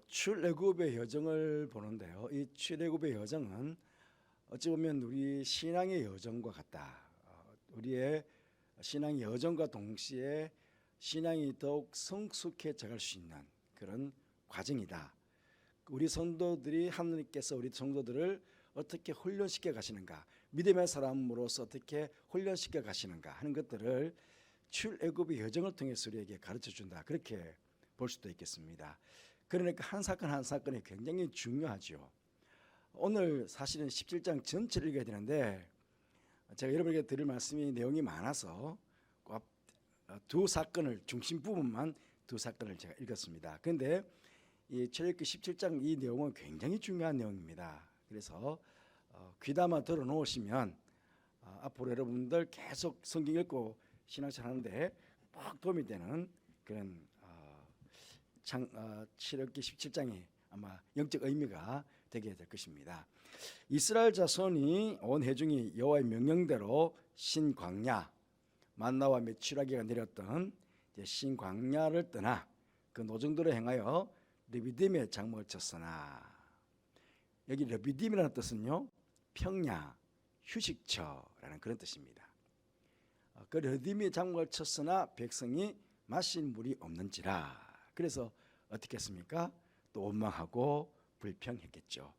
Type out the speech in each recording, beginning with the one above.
출애굽의 여정을 보는데요. 이 출애굽의 여정은 어찌 보면 우리 신앙의 여정과 같다. 우리의 신앙의 여정과 동시에 신앙이 더욱 성숙해져 갈 수 있는 그런 과정이다. 우리 성도들이 하나님께서 우리 성도들을 어떻게 훈련시켜 가시는가, 믿음의 사람으로서 어떻게 훈련시켜 가시는가 하는 것들을 출애굽의 여정을 통해서 우리에게 가르쳐 준다. 그렇게 볼 수도 있겠습니다. 그러니까 한 사건 한 사건이 굉장히 중요하죠. 오늘 사실은 17장 전체를 읽어야 되는데 제가 여러분에게 드릴 말씀이 내용이 많아서 두 사건을, 중심 부분만 두 사건을 제가 읽었습니다. 그런데 이 출애굽기 17장 이 내용은 굉장히 중요한 내용입니다. 그래서 귀담아 들어 놓으시면 앞으로 여러분들 계속 성경 읽고 신앙생활 하는데 꼭 도움이 되는 그런 출애굽기 17장이 아마 영적 의미가 되게 될 것입니다. 이스라엘 자손이 온 회중이 여호와의 명령대로 신광야, 만나와 메추라기가 내렸던 신광야를 떠나 그 노정도로 행하여 르비딤의 장막을 쳤으나, 여기 르비딤이라는 뜻은요 평야, 휴식처라는 그런 뜻입니다. 그 르비딤의 장막을 쳤으나 백성이 마실 물이 없는지라. 그래서 어떻게 했습니까? 또 원망하고 불평했겠죠.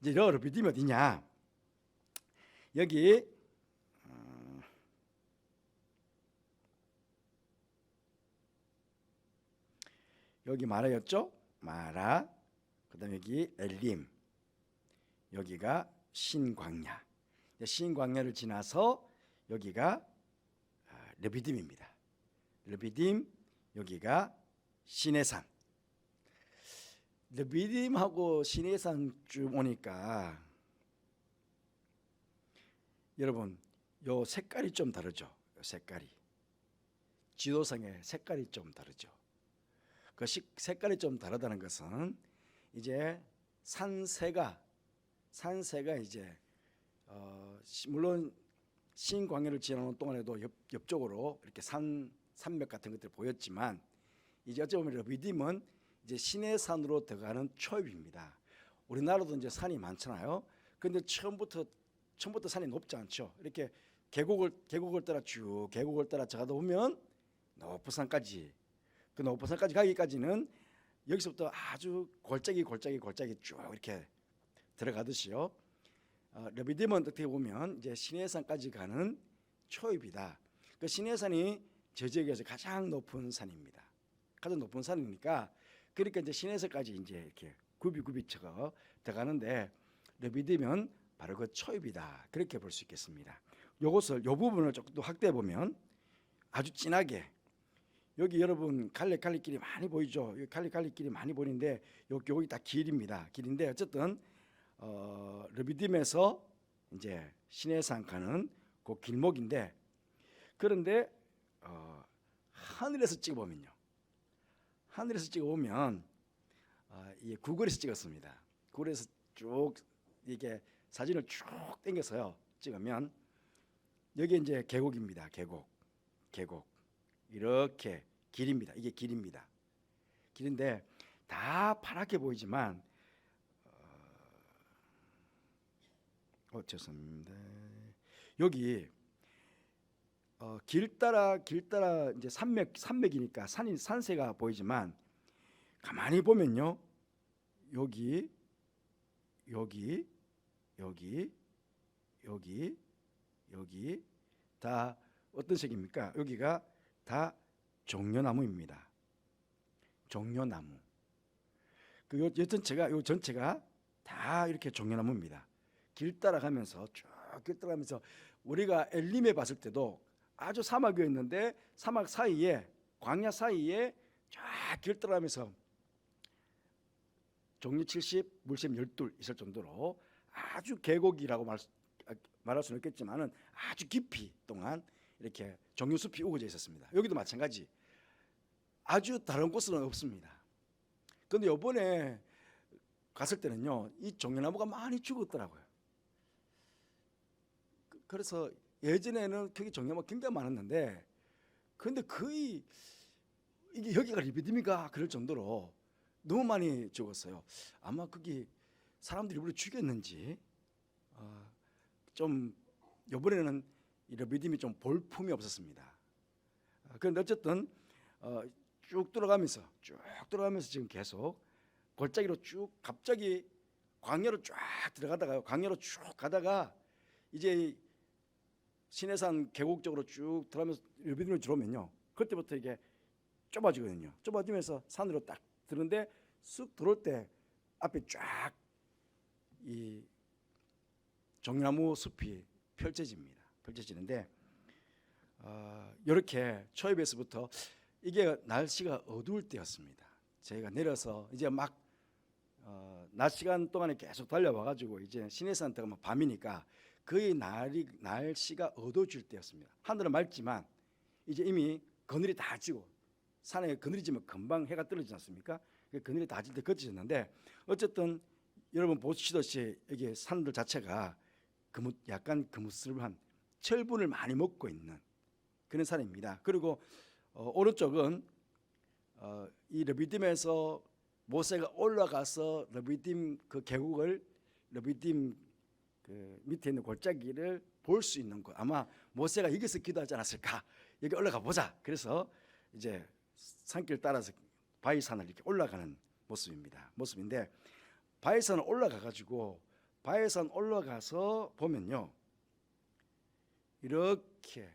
이제 르비딤이 어디냐? 여기 마라였죠? 마라. 그다음에 여기 엘림. 여기가 신광야. 신광야를 지나서 여기가 르비딤입니다. 르비딤, 여기가 시내산. 르비딤하고 시내산 쭉 오니까 여러분 요 색깔이 좀 다르죠. 요 색깔이 지도상의 색깔이 좀 다르죠. 그 색깔이 좀 다르다는 것은 이제 산세가 이제 물론 신광야를 지나는 동안에도 옆쪽으로 이렇게 산맥 같은 것들이 보였지만 이제 어찌 보면 르비딤은 이제 시내산으로 들어가는 초입입니다. 우리나라도 이제 산이 많잖아요. 그런데 처음부터 산이 높지 않죠. 이렇게 계곡을 따라 쭉 계곡을 따라 들어가다 보면 높은 산까지, 그 높은 산까지 가기까지는 여기서부터 아주 골짜기 쭉 이렇게 들어가듯이요. 르비딤은 어떻게 보면 이제 시내산까지 가는 초입이다. 그 시내산이 저 지역에서 가장 높은 산입니다. 가장 높은 산이니까 그러니까 이제 시내에서까지 이제 이렇게 굽이 쳐가 들어가는데 르비딤은 바로 그 초입이다. 그렇게 볼 수 있겠습니다. 요 부분을 조금 더 확대해 보면 아주 진하게 여기 여러분 갈래길이 많이 보이죠? 갈래길이 많이 보이는데 여기 다 길입니다. 길인데 어쨌든 르비딤에서 이제 시내산 가는 그 길목인데, 그런데 하늘에서 찍어보면요. 하늘에서 찍어보면 이 구글에서 찍었습니다. 구글에서 쭉 이게 사진을 쭉 당겨서요 찍으면 여기 이제 계곡입니다. 계곡 이렇게 길입니다. 이게 길입니다. 길인데 다 파랗게 보이지만 죄송합니다. 여기 길 따라 이제 산맥이니까 산세가 보이지만 가만히 보면요 여기 다 어떤 색입니까? 여기가 다 종려나무입니다. 종려나무. 요 전체가 다 이렇게 종려나무입니다. 길 따라가면서 우리가 엘림에 봤을 때도 아주 사막이었는데 사막 사이에, 광야 사이에 쫙 길 따라가면서 종려 70, 물샘 12 있을 정도로 아주 계곡이라고 말할 수는 없겠지만은 아주 깊이 동안 이렇게 종려숲이 우거져 있었습니다. 여기도 마찬가지. 아주 다른 곳은 없습니다. 그런데 이번에 갔을 때는요 이 종려나무가 많이 죽었더라고요. 그래서 예전에는 거기 종려나무가 굉장히 많았는데 그런데 거의 이게 여기가 르비딤인가 그럴 정도로 너무 많이 죽었어요. 아마 거기 사람들이 우리 죽였는지 좀 이번에는 이 르비딤이 좀 볼품이 없었습니다. 그런데 어쨌든 쭉 들어가면서 지금 계속 골짜기로 쭉 갑자기 광야로 쫙 들어가다가 광야로 쭉 가다가 이제 시내산 계곡 쪽으로 쭉 들어가면서 르비딤으로 들어오면요, 그때부터 이게 좁아지거든요. 좁아지면서 산으로 딱 들는데 쑥 들어올 때 앞에 쫙 이 종려나무 숲이 펼쳐지는데 이렇게 초입에서부터 이게 날씨가 어두울 때였습니다. 저희가 내려서 이제 막 낮 시간 동안에 계속 달려와가지고 이제 시내산 들어가면 밤이니까 거의 날씨가 어두워질 때였습니다. 하늘은 맑지만 이제 이미 그늘이 다 지고, 산에 그늘이 지면 금방 해가 떨어지지 않습니까? 그늘이 다 질 때 거쳐졌는데, 어쨌든 여러분 보시듯이 여기 산들 자체가 약간 그무스름한 철분을 많이 먹고 있는 그런 산입니다. 그리고 오른쪽은 이 르비딤에서 모세가 올라가서 르비딤 그 계곡을, 르비딤 그 밑에 있는 골짜기를 볼 수 있는 곳. 아마 모세가 여기서 기도하지 않았을까? 여기 올라가 보자. 그래서 이제 산길 따라서 바위산을 이렇게 올라가는 모습인데, 바위산을 올라가가지고 바위산 올라가서 보면요, 이렇게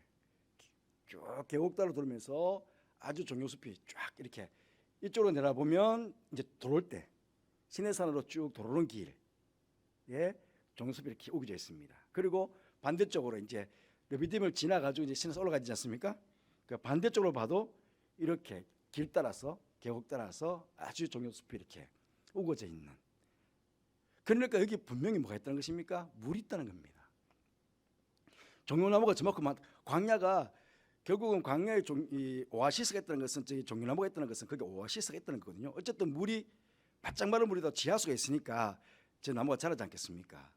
쭉 계곡따라 돌면서 아주 종려숲이 쫙 이렇게 이쪽으로 내려보면 이제 들어올 때 시내산으로 쭉 들어오는 길에 종려숲이 이렇게 우겨져 있습니다. 그리고 반대쪽으로 이제 르비딤을 지나가지고 이제 시내산 올라가지 않습니까? 그 반대쪽으로 봐도 이렇게 길 따라서, 계곡 따라서 아주 종려숲이 이렇게 우거져 있는. 그러니까 여기 분명히 뭐가 있다는 것입니까? 물이 있다는 겁니다. 종려나무가 저만큼 광야가, 결국은 광야의 이 오아시스가 있다는 것은, 저기 종려나무가 있다는 것은 그게 오아시스가 있다는 거거든요. 어쨌든 물이 바짝 마른 물이다 지하수가 있으니까 저 나무가 자라지 않겠습니까?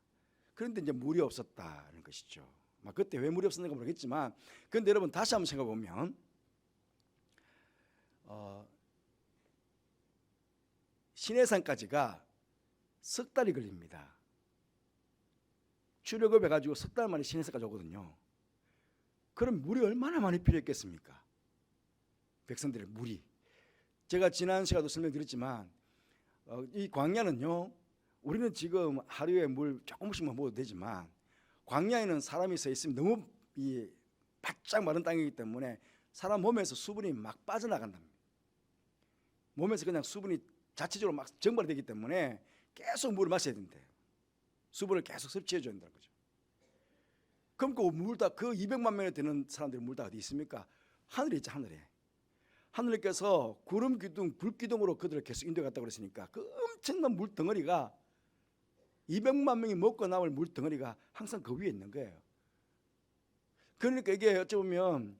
그런데 이제 물이 없었다는 것이죠. 그때 왜 물이 없었는가 모르겠지만, 그런데 여러분 다시 한번 생각해 보면 시내산까지가 석 달이 걸립니다. 출애굽해 가지고 석 달 만에 시내산까지 오거든요. 그럼 물이 얼마나 많이 필요했겠습니까? 백성들의 물이. 제가 지난 시간에도 설명드렸지만 이 광야는요, 우리는 지금 하루에 물 조금씩만 먹어도 되지만 광야에는 사람이 서 있으면 너무 이 바짝 마른 땅이기 때문에 사람 몸에서 수분이 막 빠져나간답니다. 몸에서 그냥 수분이 자체적으로 막 증발이 되기 때문에 계속 물을 마셔야 된대요. 수분을 계속 섭취해 줘야 된다는 거죠. 그럼 그 물 다, 그 200만 명이 되는 사람들이 물 다 어디 있습니까? 하늘에 있죠. 하늘에서 구름 기둥, 불 기둥으로 그들을 계속 인도해 갔다고 그랬으니까 그 엄청난 물 덩어리가, 200만 명이 먹고 남을 물 덩어리가 항상 그 위에 있는 거예요. 그러니까 이게 어찌 보면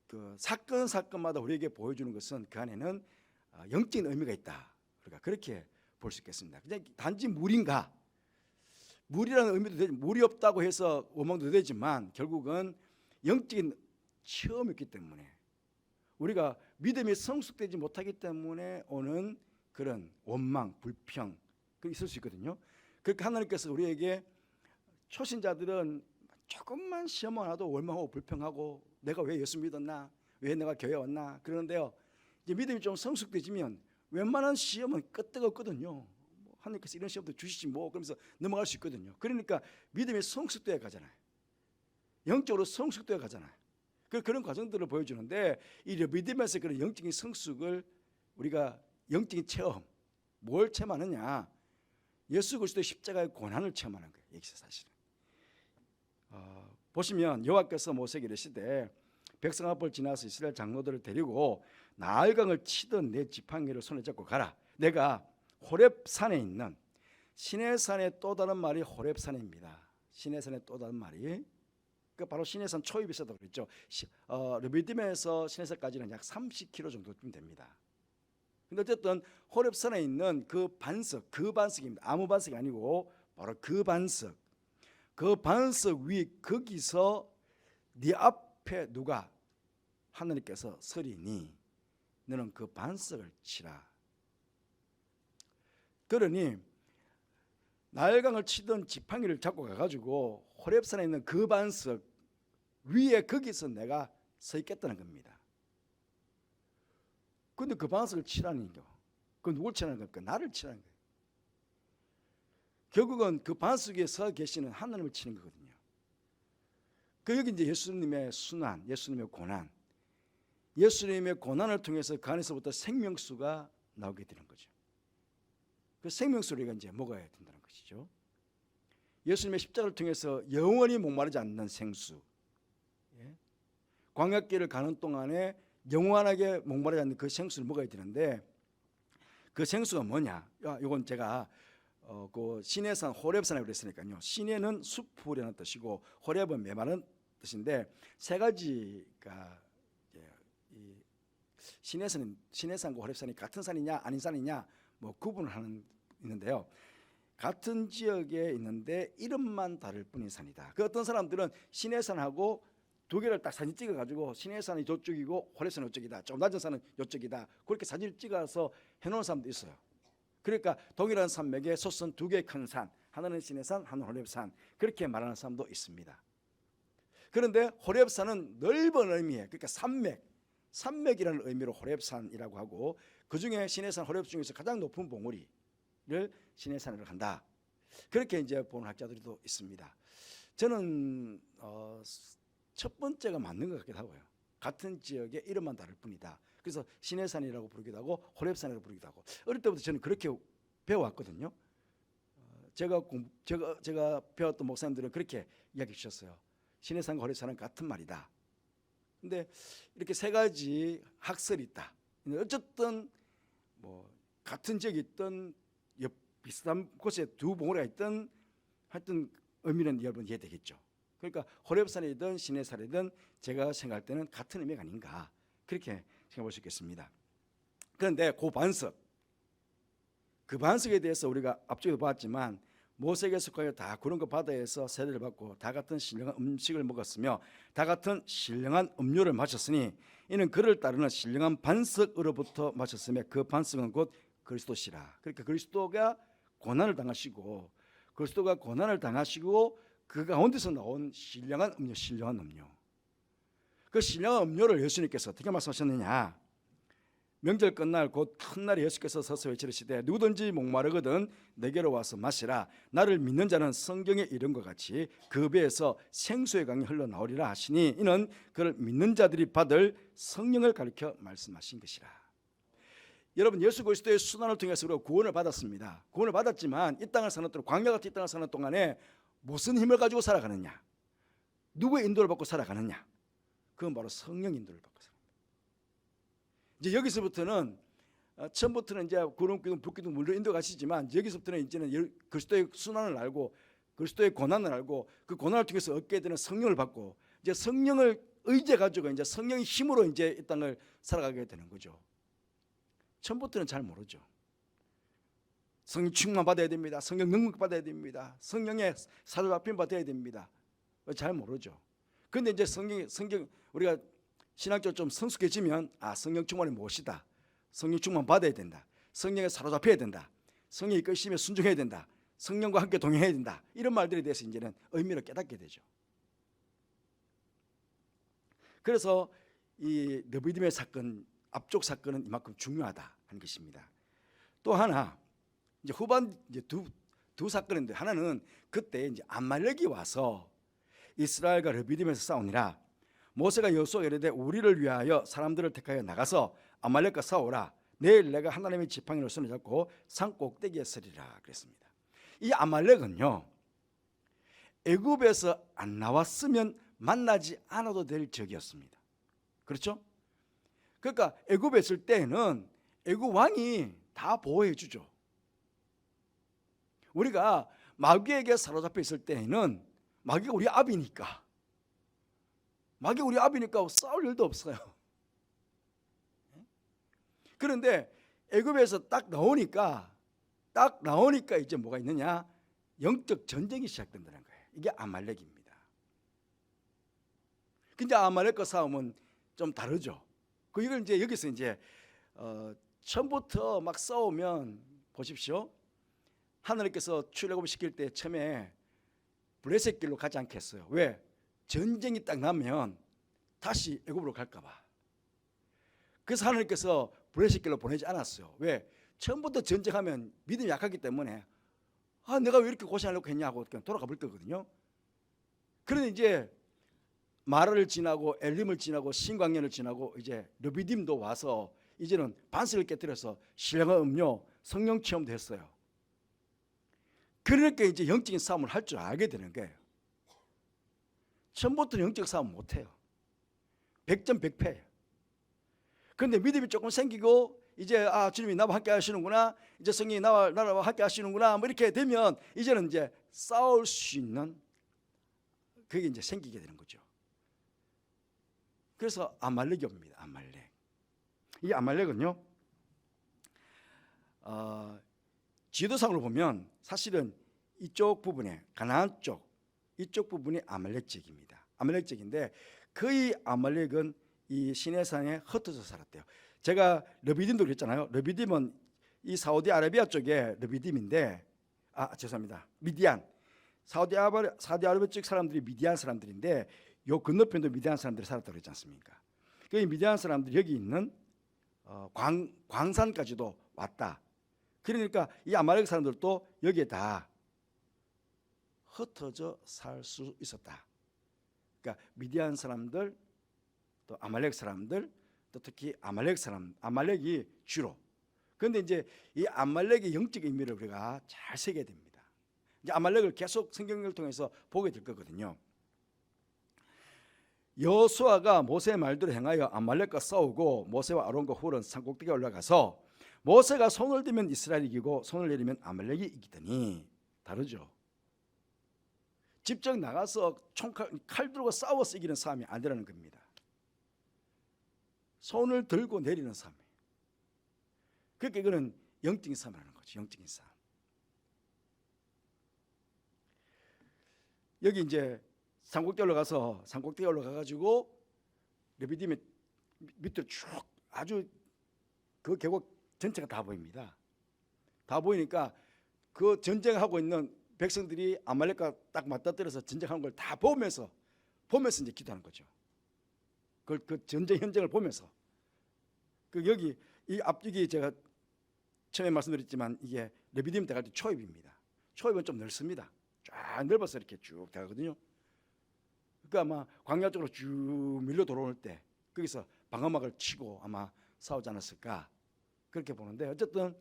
그 사건마다 우리에게 보여주는 것은 그 안에는 영적인 의미가 있다. 그러니까 그렇게 볼 수 있겠습니다. 그냥 단지 물인가? 물이라는 의미도 되지, 물이 없다고 해서 원망도 되지만 결국은 영적인 체험이 있기 때문에, 우리가 믿음이 성숙되지 못하기 때문에 오는 그런 원망, 불평, 그 있을 수 있거든요. 그렇게 하나님께서 우리에게, 초신자들은 조금만 시험만 와도 원망하고 불평하고 내가 왜 예수 믿었나, 왜 내가 교회 왔나 그러는데요, 이제 믿음이 좀 성숙되지면 웬만한 시험은 끄떡없거든요. 하나님께서 이런 시험도 주시지 뭐, 그러면서 넘어갈 수 있거든요. 그러니까 믿음이 성숙되어 가잖아요. 영적으로 성숙되어 가잖아요. 그런 과정들을 보여주는데, 이 믿음에서 그런 영적인 성숙을 우리가, 영적인 체험, 뭘 체험하느냐? 예수 그리스도의 십자가의 고난을 체험하는 거예요. 여기서 사실은 보시면 여호와께서 모세에게 이르시되 백성 앞을 지나서 이스라엘 장로들을 데리고 나알강을 치던 내 지팡이를 손에 잡고 가라. 내가 호렙산에 있는, 시내산의 또 다른 말이 호렙산입니다. 시내산의 또 다른 말이 그 바로 시내산 초입이 있었다고 그랬죠. 르비딤에서 시내산까지는 약 30km 정도쯤 됩니다. 근데 어쨌든 호렙산에 있는 그 반석입니다. 아무 반석이 아니고 바로 그 반석 위에, 거기서 네 앞에 누가, 하나님께서 서리니 너는 그 반석을 치라. 그러니 나일강을 치던 지팡이를 잡고 가가지고 호렙산에 있는 그 반석 위에 거기서 내가 서 있겠다는 겁니다. 근데 그 반석을 치라는 거, 그 누굴 치라는 겁니까? 나를 치라는 거예요. 결국은 그 반석 위에 서 계시는 하나님을 치는 거거든요. 그 여기 이제 예수님의 순환, 예수님의 고난, 예수님의 고난을 통해서 그 안에서부터 생명수가 나오게 되는 거죠. 그 생명수를 우리가 이제 먹어야 된다는 것이죠. 예수님의 십자가를 통해서 영원히 목마르지 않는 생수, 광야길을 가는 동안에 영원하게 목마르지 않는 그 생수를 먹어야 되는데, 그 생수가 뭐냐? 이건 제가 그 시내산 호렙산이라고 그랬으니까요. 시내는 숲이라는 뜻이고 호렙은 메마른 뜻인데, 세 가지가 이 시내산과 호렙산이 같은 산이냐 아닌 산이냐 뭐 구분을 하는 있는데요. 같은 지역에 있는데 이름만 다를 뿐인 산이다. 그 어떤 사람들은 시내산하고 두 개를 딱 사진 찍어가지고 시내산이 저쪽이고 호렙산이 이쪽이다, 좀 낮은 산은 이쪽이다, 그렇게 사진을 찍어서 해놓은 사람도 있어요. 그러니까 동일한 산맥에 솟은 두 개의 큰 산, 하나는 시내산, 하나는 호렙산, 그렇게 말하는 사람도 있습니다. 그런데 호렙산은 넓은 의미에, 그러니까 산맥이라는 의미로 호렙산이라고 하고, 그 중에 시내산 호렙 중에서 가장 높은 봉우리를 시내산으로 한다, 그렇게 이제 보는 학자들도 있습니다. 저는 첫 번째가 맞는 것 같기도 하고요. 같은 지역의 이름만 다를 뿐이다. 그래서 시내산이라고 부르기도 하고 호렙산이라고 부르기도 하고, 어릴 때부터 저는 그렇게 배워왔거든요. 제가 배웠던 목사님들은 그렇게 이야기해 주셨어요. 시내산과 호렙산은 같은 말이다. 근데 이렇게 세 가지 학설이 있다. 어쨌든 뭐 같은 지역에 있던 비슷한 곳에 두 봉우리가 있던 하여튼 의미는 여러분 이해되겠죠. 그러니까 호렙산이든 시내산이든 제가 생각할 때는 같은 의미가 아닌가, 그렇게 생각해 볼 수 있겠습니다. 그런데 그 반석에 대해서 우리가 앞쪽에도 봤지만, 모세에게서 다 구른 그 바다에서 세례를 받고 다 같은 신령한 음식을 먹었으며 다 같은 신령한 음료를 마셨으니 이는 그를 따르는 신령한 반석으로부터 마셨으며 그 반석은 곧 그리스도시라. 그러니까 그리스도가 고난을 당하시고 그 가운데서 나온 신령한 음료, 그 신령한 음료를 예수님께서 어떻게 말씀하셨느냐? 명절 끝날 곧 큰 날에 예수께서 서서 외치시되 누구든지 목마르거든 내게로 와서 마시라. 나를 믿는 자는 성경에 이른 것 같이 그 배에서 생수의 강이 흘러나오리라 하시니 이는 그를 믿는 자들이 받을 성령을 가리켜 말씀하신 것이라. 여러분, 예수 그리스도의 순환을 통해서 우리가 구원을 받았습니다. 구원을 받았지만 이 땅을 사는 동안, 광야 같은 이 땅을 사는 동안에 무슨 힘을 가지고 살아가느냐? 누구의 인도를 받고 살아가느냐? 그건 바로 성령 인도를 받고 살아갑니다. 이제 여기서부터는 처음부터는 이제 구름기둥 불기둥 물로 인도가시지만, 여기서부터는 이제는 그리스도의 순환을 알고 그리스도의 고난을 알고 그 고난을 통해서 얻게 되는 성령을 받고, 이제 성령을 의지해 가지고 이제 성령의 힘으로 이제 이 땅을 살아가게 되는 거죠. 처음부터는 잘 모르죠. 성령 충만 받아야 됩니다. 성령 능력 받아야 됩니다. 성령의 사로잡힘 받아야 됩니다. 잘 모르죠. 그런데 이제 성경 우리가 신학적으로 좀 성숙해지면, 성령 충만이 무엇이다, 성령 충만 받아야 된다, 성령에 사로잡혀야 된다, 성령의 이끄심에 순종해야 된다, 성령과 함께 동행해야 된다, 이런 말들에 대해서 이제는 의미를 깨닫게 되죠. 그래서 이 느비딤의 사건, 앞쪽 사건은 이만큼 중요하다 하는 것입니다. 또 하나, 이제 후반 이제 두 사건인데, 하나는 그때 이제 아말렉이 와서 이스라엘과 르비딤에서 싸우니라. 모세가 여호수아에게 이르되 우리를 위하여 사람들을 택하여 나가서 아말렉과 싸우라. 내일 내가 하나님의 지팡이로 손을 잡고 산 꼭대기에 서리라 그랬습니다. 이 아말렉은요, 애굽에서 안 나왔으면 만나지 않아도 될 적이었습니다. 그렇죠? 그러니까 애굽에 있을 때는 애굽 왕이 다 보호해 주죠. 우리가 마귀에게 사로잡혀 있을 때에는 마귀가 우리 아비니까 싸울 일도 없어요. 그런데 애굽에서 딱 나오니까 이제 뭐가 있느냐? 영적 전쟁이 시작된다는 거예요. 이게 아말렉입니다. 근데 아말렉과 싸움은 좀 다르죠. 이걸 이제 여기서 이제 처음부터 막 싸우면 보십시오. 하나님께서 출애굽을 시킬 때 처음에 블레셋 길로 가지 않겠어요. 왜? 전쟁이 딱 나면 다시 애굽으로 갈까 봐. 그래서 하나님께서 블레셋 길로 보내지 않았어요. 왜? 처음부터 전쟁하면 믿음이 약하기 때문에 내가 왜 이렇게 고생하려고 했냐고 그냥 돌아가 볼 거거든요. 그런데 이제 마라를 지나고 엘림을 지나고 신광야를 지나고 이제 르비딤도 와서 이제는 반석을 깨뜨려서 신령한 음료 성령 체험도 했어요. 그러니까 이제 영적인 싸움을 할 줄 알게 되는 거예요. 처음부터 영적 싸움 못해요. 100점 100패예요. 그런데 믿음이 조금 생기고 이제 주님이 나와 함께 하시는구나, 이제 성령이 나와 함께 하시는구나, 뭐 이렇게 되면 이제는 이제 싸울 수 있는 그게 이제 생기게 되는 거죠. 그래서 아말렉이 옵니다. 아말렉. 이 아말렉은요, 지도상으로 보면 사실은 이쪽 부분에 가나안 쪽 이쪽 부분이 아말렉 지역입니다. 아말렉 지역인데 거의 아말렉은 이 시내산에 흩어져 살았대요. 제가 르비딤도 그랬잖아요. 르비딤은 이 사우디아라비아 쪽에 르비딤인데 죄송합니다. 미디안. 사우디아라비아 쪽 사람들이 미디안 사람들인데 요 건너편도 미디안 사람들이 살았다고 그랬지 않습니까? 그 미디안 사람들이 여기 있는 광산까지도 왔다. 그러니까 이 아말렉 사람들도 여기에 다 흩어져 살 수 있었다. 그러니까 미디안 사람들, 또 아말렉 사람들, 또 특히 아말렉이 주로. 그런데 이제 이 아말렉의 영적 의미를 우리가 잘 새겨야 됩니다. 이제 아말렉을 계속 성경을 통해서 보게 될 거거든요. 여호수아가 모세의 말대로 행하여 아말렉과 싸우고 모세와 아론과 훌은 산꼭대기에 올라가서 모세가 손을 들면 이스라엘이 이기고 손을 내리면 아말렉이 이기더니 다르죠. 직접 나가서 칼 들고 싸워서 이기는 싸움이 아니라는 겁니다. 손을 들고 내리는 싸움이에요. 그러니까 이거는 영적인 싸움이라는 거죠. 영적인 싸움. 여기 이제 산꼭대기 올라가가지고 르비딤의 밑으로 쭉 아주 그 계곡 전체가 다 보입니다. 다 보이니까 그 전쟁하고 있는 백성들이 아말렉과 딱 맞닥뜨려서 전쟁하는 걸 다 보면서 이제 기도하는 거죠. 그 전쟁 현장을 보면서 여기 이 앞뒤기 제가 처음에 말씀드렸지만 이게 르비딤 대갈 때 초입입니다. 초입은 좀 넓습니다. 쫙 넓어서 이렇게 쭉 대가거든요. 그러니까 아마 광야 쪽으로 쭉 밀려 들어올 때 거기서 방어막을 치고 아마 싸우지 않았을까 그렇게 보는데 어쨌든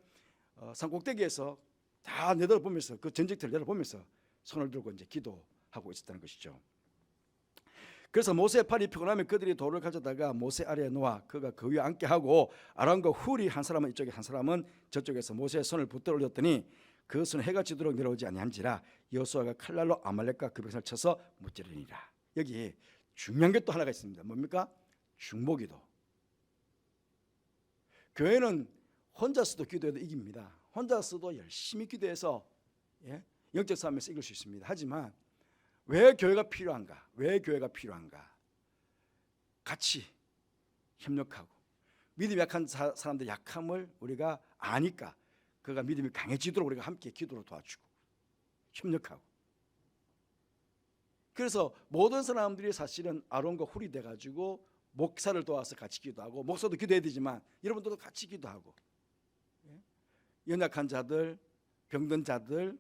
산꼭대기에서 다 내려보면서 그 전쟁터를 내려보면서 손을 들고 이제 기도하고 있었다는 것이죠. 그래서 모세의 팔이 피곤하면 그들이 돌을 가져다가 모세 아래에 놓아 그가 그 위에 앉게 하고 아론과 훌이 한 사람은 이쪽에 한 사람은 저쪽에서 모세의 손을 붙들어 올렸더니 그 손은 해가 지도록 내려오지 아니한지라 여호수아가 칼날로 아말렉과 그 백성을 쳐서 무찌르니라. 여기 중요한 게 또 하나가 있습니다. 뭡니까? 중보기도. 교회는 혼자서도 기도해도 이깁니다. 혼자서도 열심히 기도해서 영적 싸움에서 이길 수 있습니다. 하지만 왜 교회가 필요한가? 같이 협력하고 믿음이 약한 사람들의 약함을 우리가 아니까 그가 믿음이 강해지도록 우리가 함께 기도로 도와주고 협력하고. 그래서 모든 사람들이 사실은 아론과 훌이 돼가지고 목사를 도와서 같이 기도하고, 목사도 기도해야 되지만 여러분들도 같이 기도하고, 연약한 자들, 병든 자들,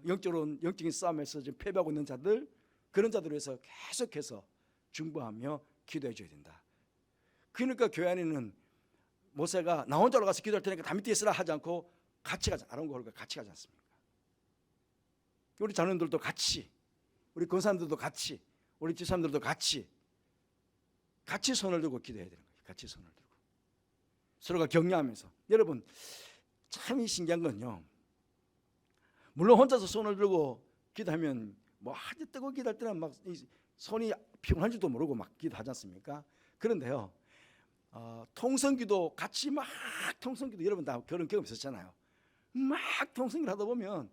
영적인 싸움에서 지금 패배하고 있는 자들, 그런 자들을 위해서 계속해서 중보하며 기도해 줘야 된다. 그러니까 교회 안에는 모세가 나 혼자 올라가서 기도할 테니까 다 밑에 있으라 하지 않고 같이 가자. 아론과 훌과 같이 가지 않습니까? 우리 자녀들도 같이, 우리 권사님들도 같이, 우리 집사람들도 같이 손을 들고 기도해야 되는 거예요. 같이 손을 들고 서로가 격려하면서. 여러분 참 신기한 건요, 물론 혼자서 손을 들고 기도하면 뭐 아주 뜨거워 기도할 때는 막 손이 피곤한지도 모르고 막 기도하지 않습니까? 그런데요, 통성기도 같이 막 통성기도, 여러분 다 그런 경험 있었잖아요. 막 통성기를 하다 보면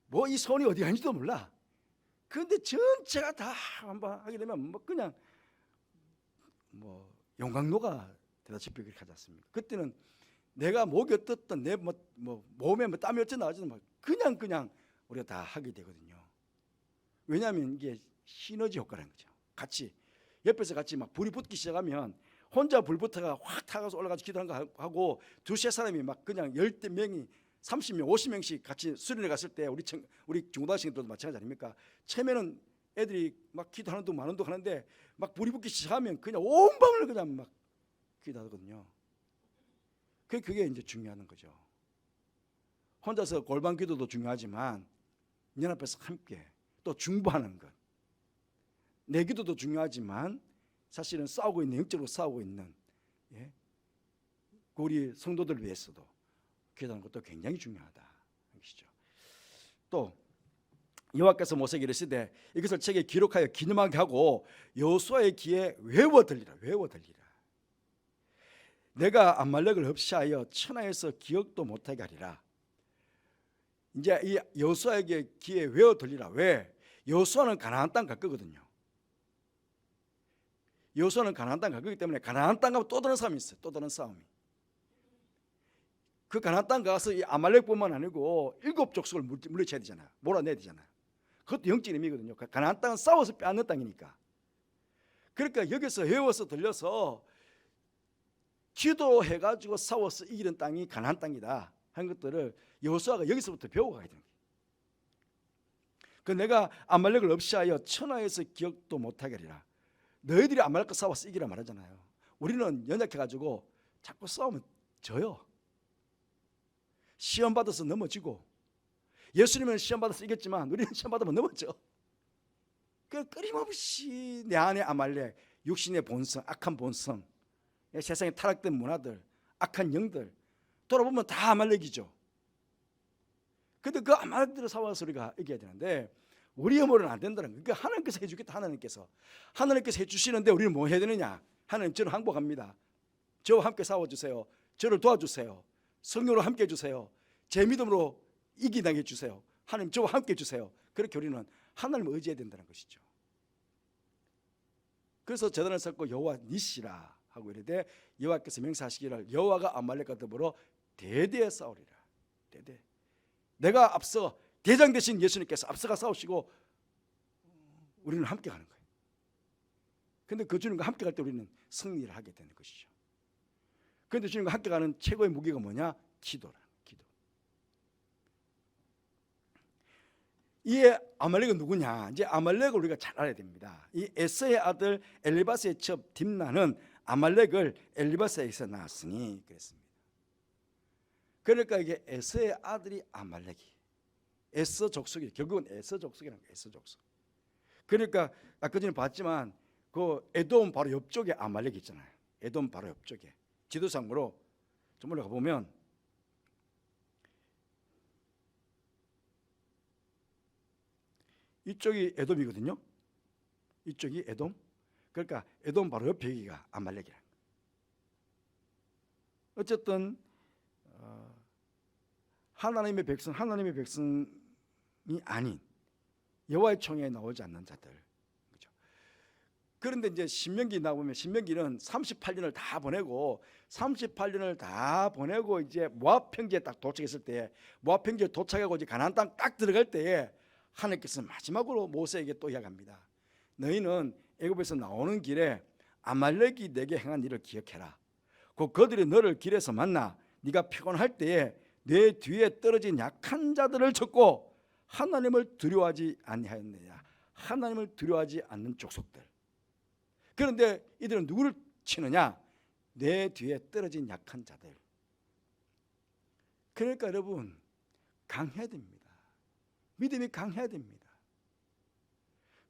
뭐 이 손이 어디 가는지도 몰라. 그런데 전체가 다 한번 하게 되면 뭐 그냥 뭐 용광로가 대다시피 그렇게 하지 않습니까? 그때는 내가 목이 어떻든 내 몸에 땀이 어찌 나오지는 그냥 우리가 다 하게 되거든요. 왜냐하면 이게 시너지 효과라는 거죠. 같이 옆에서 같이 막 불이 붙기 시작하면 혼자 불 붙어가 확 타가서 올라가서 기도하는 거 하고 두세 사람이 막 그냥 10명이 30명 50명씩 같이 수련회 갔을 때 우리 중고등학생들도 마찬가지 아닙니까? 처음에는 애들이 막 기도하는 둥 마는 둥 하는데 막 불이 붙기 시작하면 그냥 온 밤을 그냥 막 기도하거든요. 그게 이제 중요한 거죠. 혼자서 골방 기도도 중요하지만 연합해서 함께 또 중보하는 것, 내 기도도 중요하지만 사실은 싸우고 있는, 영적으로 싸우고 있는 우리 성도들 위해서도 기도하는 것도 굉장히 중요하다 것이죠. 또 여호와께서 모세에게 이르시되 이것을 책에 기록하여 기념하게 하고 여호수아의 귀에 외워 들리라. 내가 아말렉을 없이하여 천하에서 기억도 못하게 하리라. 이제 이 여호수아에게 귀에 외워 들리라. 왜? 여호수아는 가나안 땅 갈 거거든요. 여호수아는 가나안 땅 갈 거기 때문에 가나안 땅 가면 또 다른 싸움이 있어요. 또 다른 싸움이. 그 가나안 땅 가서 이 아말렉뿐만 아니고 7족속을 물리쳐야 되잖아요. 몰아내야 되잖아요. 그것도 영적인 의미거든요. 가나안 땅은 싸워서 빼앗는 땅이니까. 그러니까 여기서 외워서 들려서 기도해가지고 싸워서 이기는 땅이 가나안 땅이다 하는 것들을 여호수아가 여기서부터 배워가야 되는 거예요. 그 내가 아말렉을 없이하여 천하에서 기억도 못하게 하리라. 너희들이 아말렉과 싸워서 이기라 말하잖아요. 우리는 연약해가지고 자꾸 싸우면 져요. 시험 받아서 넘어지고, 예수님은 시험 받아서 이겼지만 우리는 시험 받으면 넘어져. 그 끊임없이 내 안에 아말렉, 육신의 본성, 악한 본성, 세상에 타락된 문화들, 악한 영들 돌아보면 다 아말렉이죠. 근데 그 아말렉들을 싸워서 우리가 이겨야 되는데 우리 힘으로는 안 된다는 거예요. 그러니까 하나님께서 해주겠다. 하나님께서 해주시는데 우리는 뭐 해야 되느냐? 하나님, 저는 항복합니다. 저와 함께 싸워주세요. 저를 도와주세요. 성령으로 함께 해주세요. 제 믿음으로 이기게 해주세요. 하나님, 저와 함께 해주세요. 그렇게 우리는 하나님을 의지해야 된다는 것이죠. 그래서 제단을 쌓고 여호와 니시라 하고 이르되 여호와께서 맹세하시기를 여호와가 아말렉과 더불어 대대에 싸우리라. 대대. 내가 앞서 대장 되신 예수님께서 앞서가 싸우시고 우리는 함께 가는 거예요. 그런데 그 주님과 함께 갈 때 우리는 승리를 하게 되는 것이죠. 그런데 주님과 함께 가는 최고의 무기가 뭐냐? 기도라. 기도. 이 아말렉은 누구냐? 이제 아말렉을 우리가 잘 알아야 됩니다. 이 에서의 아들 엘리바스의 첩 딥나는 아말렉을 엘리바스에서 낳았으니 그랬습니다. 그러니까 이게 에서의 아들이 아말렉이, 에서 족속이, 결국은 에서 족속이라는 거예요. 에서 족속. 그러니까 아까 전에 봤지만 그 에돔 바로 옆쪽에 아말렉이 있잖아요. 에돔 바로 옆쪽에 지도상으로 좀 올라가 보면 이쪽이 에돔이거든요. 이쪽이 에돔. 그러니까 에돔 바로 옆에 여기가 아말렉이라. 어쨌든 하나님의 백성이 아닌 여호와의 총회에 나오지 않는 자들. 그렇죠? 그런데 이제 신명기 나오면 신명기는 38년을 다 보내고 이제 모압 평지에 딱 도착했을 때, 모압 평지에 도착하고 이제 가나안 땅 딱 들어갈 때에 하나님께서 마지막으로 모세에게 또 이야기합니다. 너희는 애굽에서 나오는 길에 아말렉이 내게 행한 일을 기억해라. 그들이 너를 길에서 만나 네가 피곤할 때에 내 뒤에 떨어진 약한 자들을 쳤고 하나님을 두려워하지 아니하였느냐. 하나님을 두려워하지 않는 족속들. 그런데 이들은 누구를 치느냐? 내 뒤에 떨어진 약한 자들. 그러니까 여러분, 강해야 됩니다. 믿음이 강해야 됩니다.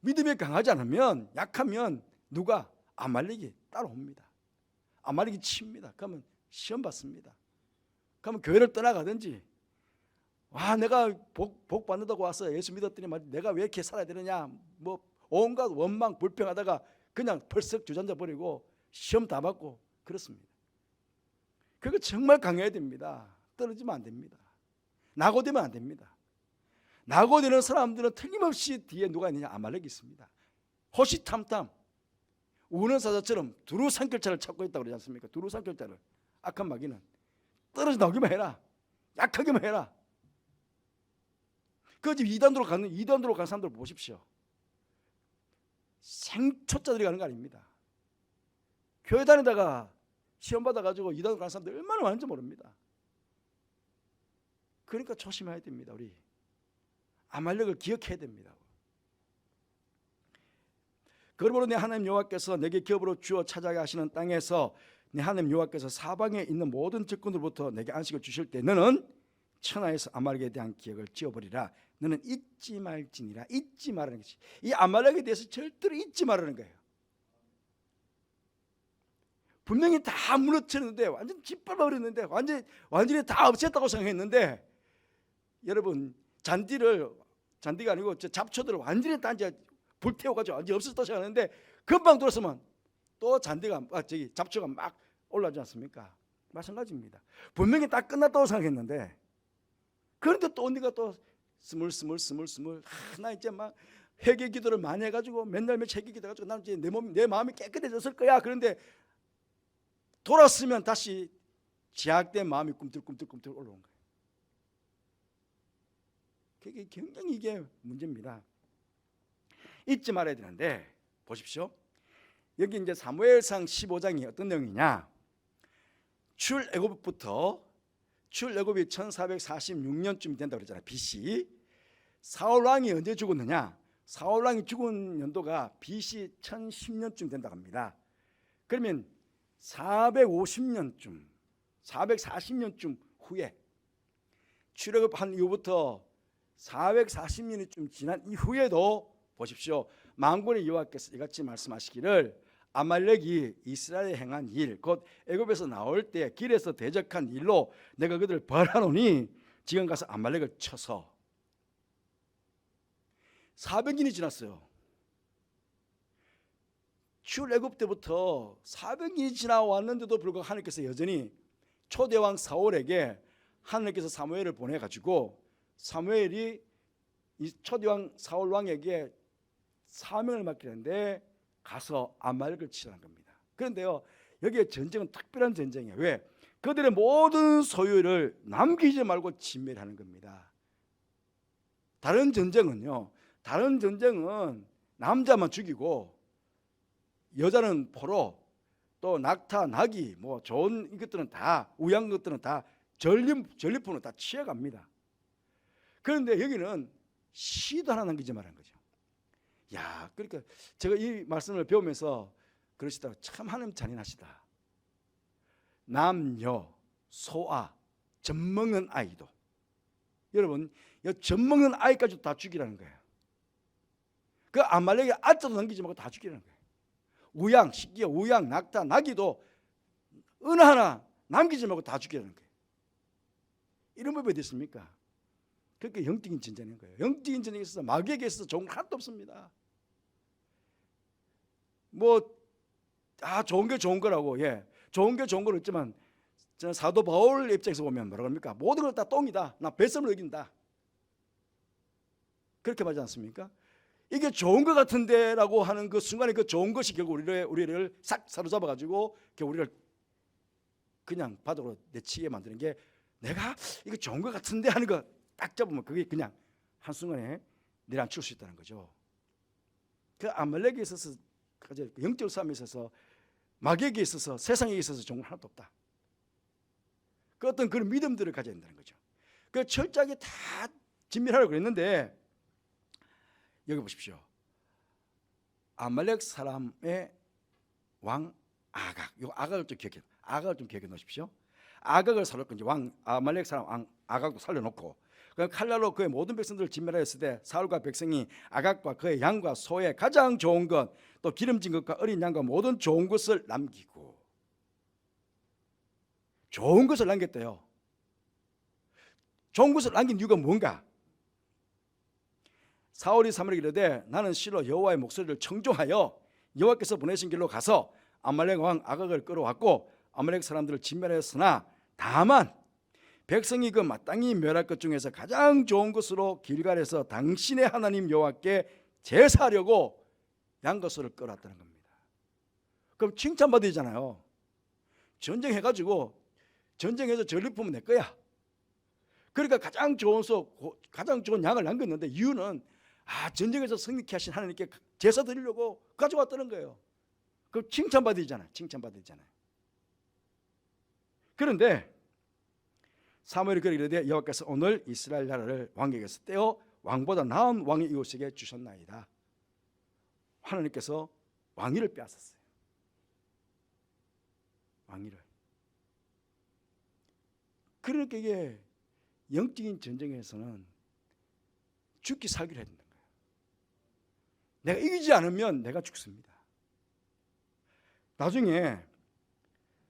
믿음이 강하지 않으면, 약하면 누가? 아말렉이 따라옵니다. 아말렉이 칩니다. 그러면 시험 받습니다. 그러면 교회를 떠나가든지, 내가 복 받는다고 와서 예수 믿었더니 내가 왜 이렇게 살아야 되느냐, 뭐 온갖 원망 불평하다가 그냥 펄썩 주저앉아 버리고 시험 다 받고 그렇습니다. 그거 정말 강해야 됩니다. 떨어지면 안 됩니다. 낙오되면 안 됩니다. 낙오되는 사람들은 틀림없이 뒤에 누가 있느냐? 아말렉이 있습니다. 호시탐탐 우는 사자처럼 두루 산결차를 찾고 있다고 그러지 않습니까? 두루 산결차를. 악한 마귀는 떨어져 나오기만 해라, 약하기만 해라. 그 집 이단으로 가는 사람들 보십시오. 생초자들이 가는 거 아닙니다. 교회 다니다가 시험 받아가지고 이단으로 가는 사람들 얼마나 많은지 모릅니다. 그러니까 조심해야 됩니다. 우리 아말렉을 기억해야 됩니다. 그러므로 내 하나님 여호와께서 내게 기업으로 주어 찾아가게 하시는 땅에서 내 하나님 여호와께서 사방에 있는 모든 적군들로부터 내게 안식을 주실 때 너는 천하에서 아말렉에 대한 기억을 지워버리라. 너는 잊지 말지니라. 잊지 말라는 것이, 이 아말렉에 대해서 절대로 잊지 말라는 거예요. 분명히 다 무너뜨렸는데, 완전 짓밟아버렸는데, 완전히 다 없앴다고 생각했는데, 여러분 잔디가 아니고 잡초들을 완전히 다 이제 불태워가지고 완전히 없었다고 생각하는데, 금방 돌았으면 또 잡초가 막 올라오지 않습니까? 마찬가지입니다. 분명히 다 끝났다고 생각했는데, 그런데 또 언니가 또 스물스물 나 이제 막 회개 기도를 많이 해가지고 맨날 회개 기도해가지고 난 이제 내 마음이 깨끗해졌을 거야. 그런데 돌았으면 다시 제약된 마음이 꿈틀꿈틀 올라온 거예요. 그게 굉장히 이게 문제입니다. 잊지 말아야 되는데, 보십시오. 여기 이제 사무엘상 15장이 어떤 내용이냐? 출애굽이 1446년쯤 된다고 그랬잖아요. BC. 사울 왕이 언제 죽었느냐? 사울 왕이 죽은 연도가 BC 1010년쯤 된다고 합니다. 그러면 440년쯤 후에, 출애굽한 이후부터 440년이 지난 이후에도 보십시오. 만군의 여호와께서 이같이 말씀하시기를 아말렉이 이스라엘에 행한 일, 곧 애굽에서 나올 때 길에서 대적한 일로 내가 그들을 벌하노니 지금 가서 아말렉을 쳐서. 400년이 지났어요. 출애굽 때부터 400년이 지나왔는데도 불구하고 하나님께서 여전히 초대왕 사울에게 하나님께서 사무엘을 보내가지고 사무엘이 이 초대왕 사울 왕에게 사명을 맡기는데 가서 아말렉을 치라는 겁니다. 그런데요, 여기에 전쟁은 특별한 전쟁이에요. 왜? 그들의 모든 소유를 남기지 말고 진멸하는 겁니다. 다른 전쟁은 남자만 죽이고 여자는 포로, 또 낙타, 나귀, 뭐 좋은 이것들은 다, 우양 것들은 다 전리품으로 다 취해갑니다. 그런데 여기는 시도 하나 남기지 말라는 거죠. 야, 그러니까 제가 이 말씀을 배우면서 그러시다가 참 하나님 잔인하시다. 남녀, 소아, 젖먹는 아이도, 여러분, 젖먹는 아이까지도 다 죽이라는 거예요. 그 아말렉의 알자도 남기지 말고 다 죽이라는 거예요. 우양, 식기야, 우양, 낙타, 나귀도 어느 하나 남기지 말고 다 죽이라는 거예요. 이런 법이 어디 있습니까? 그렇게 영적인 전쟁인 거예요. 영적인 전쟁에 있어서 마귀에게 있어서 좋은 거 하나도 없습니다. 좋은 게 좋은 거라고, 좋은 게 좋은 건 있지만 사도 바울 입장에서 보면 뭐라고 합니까? 모든 걸 다 똥이다. 나 배설을 여긴다. 그렇게 말하지 않습니까? 이게 좋은 것 같은데 라고 하는 그 순간에 그 좋은 것이 결국 우리를 싹 사로잡아가지고 우리를 그냥 바닥으로 내치게 만드는 게, 내가 이거 좋은 것 같은데 하는 거 딱 잡으면 그게 그냥 한순간에 내려앉힐 수 있다는 거죠. 그 아말렉에 있어서, 영적 싸움에 있어서, 마귀에게 있어서, 세상에 있어서 좋은 건 하나도 없다. 그 어떤 그런 믿음들을 가져야 된다는 거죠. 그 철저하게 다 진멸하려고 그랬는데, 여기 보십시오. 아말렉 사람의 왕 아각, 이 아각을 좀 기억해 놓으십시오. 아각을 살렸고, 이제 아말렉 사람 왕 아각도 살려놓고, 그 칼날로 그의 모든 백성들을 진멸하였을 때 사울과 백성이 아각과 그의 양과 소의 가장 좋은 것, 또 기름진 것과 어린 양과 모든 좋은 것을 남기고, 좋은 것을 남겼대요. 좋은 것을 남긴 이유가 뭔가? 사울이 사무엘에게 이르되 나는 실로 여호와의 목소리를 청종하여 여호와께서 보내신 길로 가서 아말렉 왕 아각을 끌어왔고 아말렉 사람들을 진멸하였으나, 다만 백성이 그 마땅히 멸할 것 중에서 가장 좋은 것으로 길갈에서 당신의 하나님 여호와께 제사하려고 양거소를 끌어왔다는 겁니다. 그럼 칭찬받으잖아요. 전쟁해가지고 전쟁에서 전리품은 내 거야. 그러니까 가장 좋은 양을 남겼는데 이유는 전쟁에서 승리케 하신 하나님께 제사 드리려고 가져왔다는 거예요. 그럼 칭찬받으잖아요. 그런데 사무엘이 그러게 이르되 여호와께서 오늘 이스라엘 나라를 왕에게서 떼어 왕보다 나은 왕의 이웃에게 주셨나이다. 하나님께서 왕위를 빼앗았어요. 왕위를. 그러니까 이게 영적인 전쟁에서는 죽기 살기를 해야 된다는 거예요. 내가 이기지 않으면 내가 죽습니다. 나중에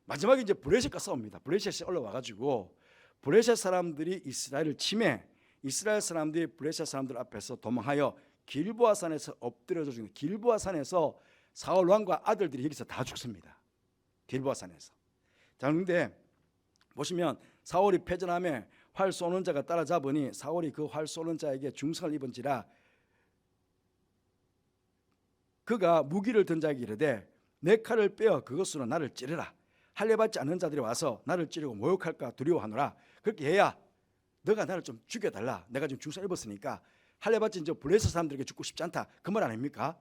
마지막에 이제 브레셋과 싸웁니다. 브레셋이 올라와가지고 브레셋 사람들이 이스라엘을 침해, 이스라엘 사람들이 브레셋 사람들 앞에서 도망하여 길보아 산에서 엎드려져 죽는, 길보아 산에서 사울 왕과 아들들이 여기서 다 죽습니다. 길보아 산에서. 자, 그런데 보시면 사울이 패전함에 활 쏘는 자가 따라잡으니 사울이 그 활 쏘는 자에게 중상을 입은지라 그가 무기를 든 자에게 이르되 내 칼을 빼어 그것으로 나를 찌르라. 할례받지 않는 자들이 와서 나를 찌르고 모욕할까 두려워하노라. 그렇게 해야 너가 나를 좀 죽여달라. 내가 지금 중상 입었으니까 할례받지 이제 블레셋 사람들에게 죽고 싶지 않다. 그 말 아닙니까?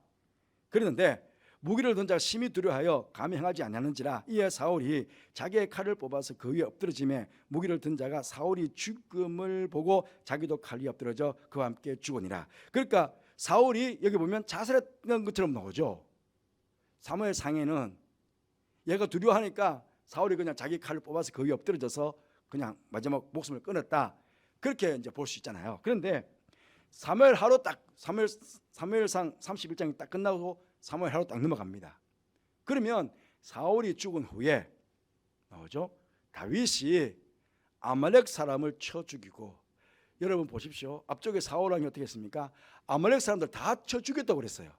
그랬는데 무기를 든 자가 심히 두려워하여 감히 행하지 아니하는지라. 이에 사울이 자기의 칼을 뽑아서 그 위에 엎드러지매 무기를 든 자가 사울이 죽음을 보고 자기도 칼 위에 엎드러져 그와 함께 죽으니라. 그러니까 사울이 여기 보면 자살했던 것처럼 나오죠. 사무엘 상에는 얘가 두려워하니까 사울이 그냥 자기 칼을 뽑아서 그 위에 엎드러져서 그냥 마지막 목숨을 끊었다. 그렇게 이제 볼 수 있잖아요. 그런데 사무엘 하루 딱 사무엘상 31장이 딱 끝나고 사무엘 하루 딱 넘어갑니다. 그러면 사울이 죽은 후에 나오죠. 다윗이 아말렉 사람을 쳐 죽이고, 여러분 보십시오. 앞쪽에 사울 왕이 어떻게 했습니까? 아말렉 사람들 다 쳐 죽였다고 그랬어요.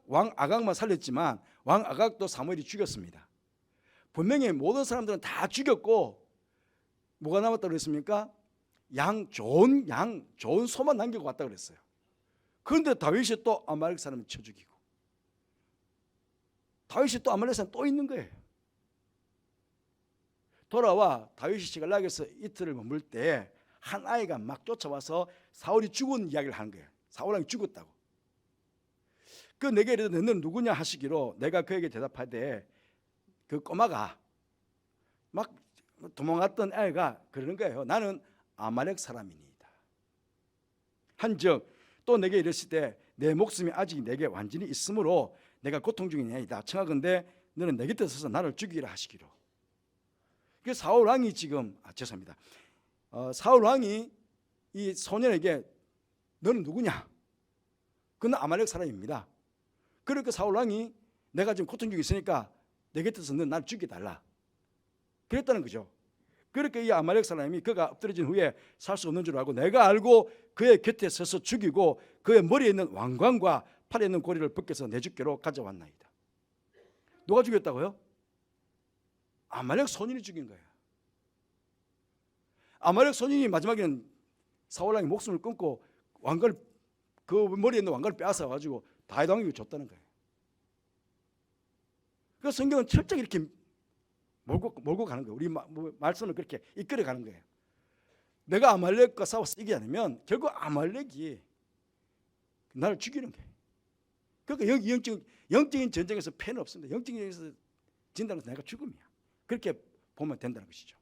왕 아각만 살렸지만 왕 아각도 사무엘이 죽였습니다. 분명히 모든 사람들은 다 죽였고 뭐가 남았다고 그랬습니까? 좋은 소만 남기고 왔다고 그랬어요. 그런데 다윗이 또 아말렉 사람을 쳐 죽이고, 다윗이 또 아말렉 사람 또 있는 거예요. 돌아와 다윗이 시갈락에서 이틀을 머물 때 한 아이가 막 쫓아와서 사울이 죽은 이야기를 하는 거예요. 사울 왕이 죽었다고. 그 내게 이르되 너는 누구냐 하시기로 내가 그에게 대답하되 그 꼬마가 막 도망갔던 아이가 그러는 거예요. 나는 아말렉 사람이니이다. 한즉 또 내게 이르시되 내 목숨이 아직 내게 완전히 있으므로 내가 고통 중이니이다. 청하건대 너는 내 곁에 서서 나를 죽이라 하시기로. 그 사울 왕이 지금 죄송합니다. 사울 왕이 이 소년에게 너는 누구냐? 그는 아말렉 사람입니다. 그러니까 사울 왕이 내가 지금 고통 중에 있으니까 내 곁에서 너 나를 죽여달라. 그랬다는 거죠. 그렇게 이 아말렉 사람이 그가 엎드러진 후에 살 수 없는 줄 알고 내가 알고 그의 곁에 서서 죽이고 그의 머리에 있는 왕관과 팔에 있는 고리를 벗겨서 내 주께로 가져왔나이다. 누가 죽였다고요? 아말렉 소년이 죽인 거예요. 아말렉 소년이 마지막에는 사울 왕이 목숨을 끊고 왕관을, 그 머리에 있는 왕관을 빼앗아 가지고 다윗 왕에게 줬다는 거예요. 그 성경은 철저히 이렇게 몰고 가는 거예요. 우리 말씀을 그렇게 이끌어 가는 거예요. 내가 아말렉과 싸워서 이기지 않으면 결국 아말렉이 나를 죽이는 거예요. 그러니까 영적인 전쟁에서 패는 없습니다. 영적인 전쟁에서 진다는 것은 내가 죽음이야. 그렇게 보면 된다는 것이죠.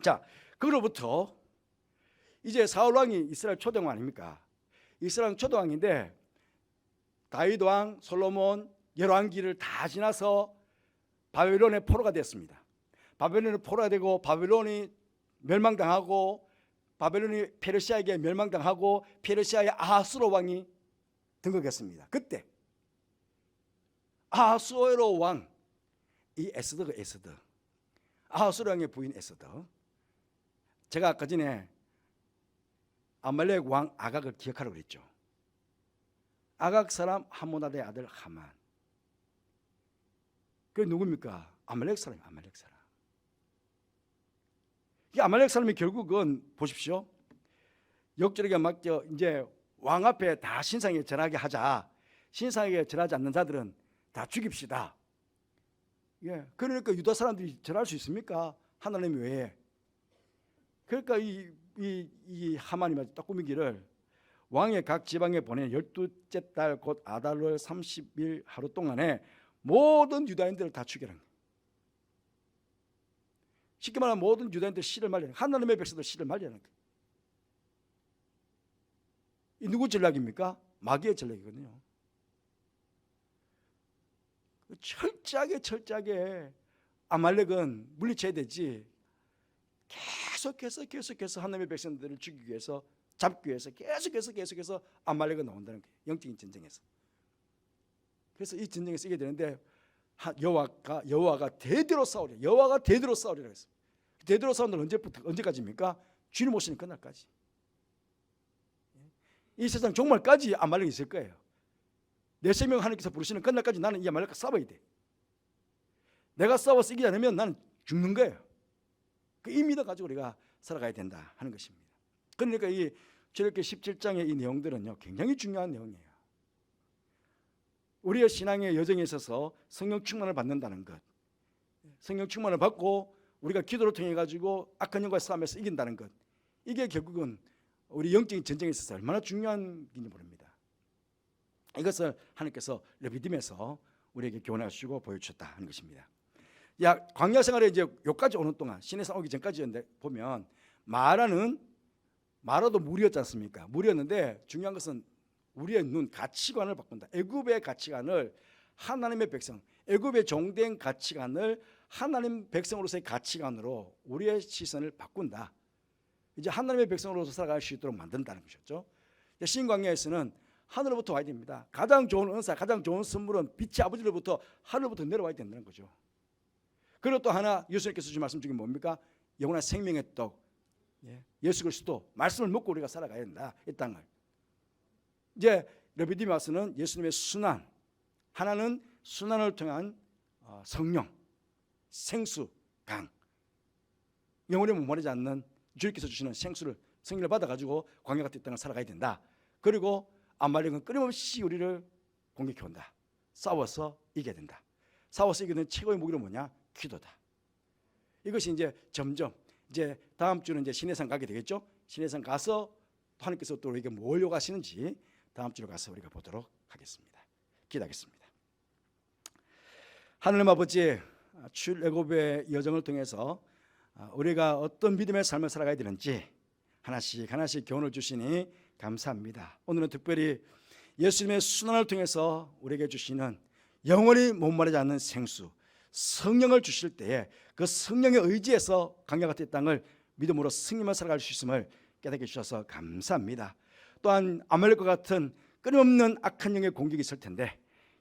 자, 그로부터 이제 사울 왕이 이스라엘 초대왕 아닙니까? 이스라엘 초대왕인데 다윗 왕, 솔로몬, 열왕기를 다 지나서 바벨론의 포로가 됐습니다. 바벨론의 포로가 되고 바벨론이 멸망당하고 바벨론이 페르시아에게 멸망당하고 페르시아의 아하수로 왕이 등극했습니다. 그때 아하수에로 왕, 이 에스더가 아하수로 왕의 부인 에스더. 제가 아까 전에 아말렉 왕 아각을 기억하라고 그랬죠. 아각 사람 하모나다의 아들 하만. 그게 누굽니까? 아말렉 사람이에요. 아말렉 사람. 이 아말렉 사람이 결국은 보십시오. 역절에게 맡겨 이제 왕 앞에 다 신상에 절하게 하자. 신상에 절하지 않는 자들은 다 죽입시다. 예, 그러니까 유다 사람들이 절할 수 있습니까? 하나님 외에. 그러니까 이 하만이 딱 꾸미기를 왕의 각 지방에 보낸 12째 달 곧 아달월 30일 하루 동안에 모든 유다인들을 다 죽이라는 거예요. 쉽게 말하면 모든 유다인들 씨를 말리는, 하나님의 백성들 씨를 말리는 거예요. 이 누구 전략입니까? 마귀의 전략이거든요. 철저하게 아말렉은 물리쳐야 되지, 계속해서 하나님의 백성들을 죽이기 위해서, 잡기 위해서 계속해서 아말렉은 나온다는 거예요. 영적인 전쟁에서. 그래서 이 전쟁에서 이게 되는데 여호와가 대대로 싸우려. 여호와가 대대로 싸우리라 했어요. 대대로 싸우는 언제까지입니까? 주님 오시는 그날까지. 이 세상 종말까지 아말렉이 있을 거예요. 내 생명 하나님께서 부르시는 그날까지 나는 이 아말렉과 싸워야 돼. 내가 싸워서 이기지 않으면 나는 죽는 거예요. 이 믿어가지고 우리가 살아가야 된다 하는 것입니다. 그러니까 이 저렇게 17장의 이 내용들은요, 굉장히 중요한 내용이에요. 우리의 신앙의 여정에 있어서 성령 충만을 받는다는 것, 성령 충만을 받고 우리가 기도를 통해 가지고 악한 영과의 싸움에서 이긴다는 것, 이게 결국은 우리 영적인 전쟁에 있어서 얼마나 중요한 일인지 모릅니다. 이것을 하나님께서 레비딤에서 우리에게 교훈하시고 보여주셨다 하는 것입니다. 광야 생활에 이제 여기까지 오는 동안, 시내산 오기 전까지 보면 마라도 물이었지 않습니까? 물이었는데 중요한 것은 우리의 눈, 가치관을 바꾼다. 애굽의 가치관을 하나님의 백성, 애굽의 종된 가치관을 하나님 백성으로서의 가치관으로 우리의 시선을 바꾼다. 이제 하나님의 백성으로서 살아갈 수 있도록 만든다는 것이었죠. 신광야에서는 하늘로부터 와야 됩니다. 가장 좋은 은사, 가장 좋은 선물은 빛의 아버지로부터 하늘로부터 내려와야 된다는 거죠. 그리고 또 하나 예수님께서 주신 말씀 중에 뭡니까? 영원한 생명의 떡, 예수 그리스도 말씀을 먹고 우리가 살아가야 된다, 이 땅을. 이제 레비딤에 와서는 예수님의 순환, 하나는 순환을 통한 성령, 생수, 강, 영원히 목마르지 않는 주님께서 주시는 성령을 받아가지고 광야 같은 땅을 살아가야 된다. 그리고 아말렉은 끊임없이 우리를 공격해온다. 싸워서 이겨야 된다. 싸워서 이기는 최고의 무기는 뭐냐? 기도다. 이것이 이제 점점 이제 다음 주는 이제 시내산 가게 되겠죠. 시내산 가서 하나님께서 또 우리에게 뭘 요구하시는지 다음 주로 가서 우리가 보도록 하겠습니다. 기도하겠습니다. 하나님 아버지, 출애굽의 여정을 통해서 우리가 어떤 믿음의 삶을 살아가야 되는지 하나씩 교훈을 주시니 감사합니다. 오늘은 특별히 예수님의 순환을 통해서 우리에게 주시는 영원히 목마르지 않는 생수, 성령을 주실 때에 그 성령의 의지에서 광야 같은 땅을 믿음으로 승리만 살아갈 수 있음을 깨닫게 주셔서 감사합니다. 또한 아말렉과 같은 끊임없는 악한 영의 공격이 있을 텐데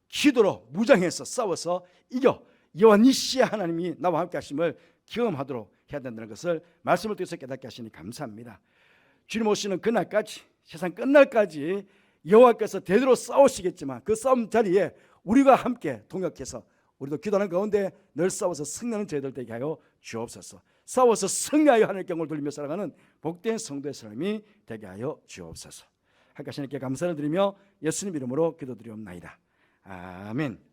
기도로 무장해서 싸워서 이겨 여호와 니시의 하나님이 나와 함께 하심을 경험하도록 해야 된다는 것을 말씀을 통해서 깨닫게 하시니 감사합니다. 주님 오시는 그날까지, 세상 끝날까지 여호와께서 대대로 싸우시겠지만 그 싸움 자리에 우리가 함께 동역해서 우리도 기도하는 가운데 늘 싸워서 승리하는 저희들 되게 하여 주옵소서. 싸워서 승리하여 하늘의 영광을 돌리며 살아가는 복된 성도의 삶이 되게 하여 주옵소서. 하나님께 감사를 드리며 예수님 이름으로 기도드리옵나이다. 아멘.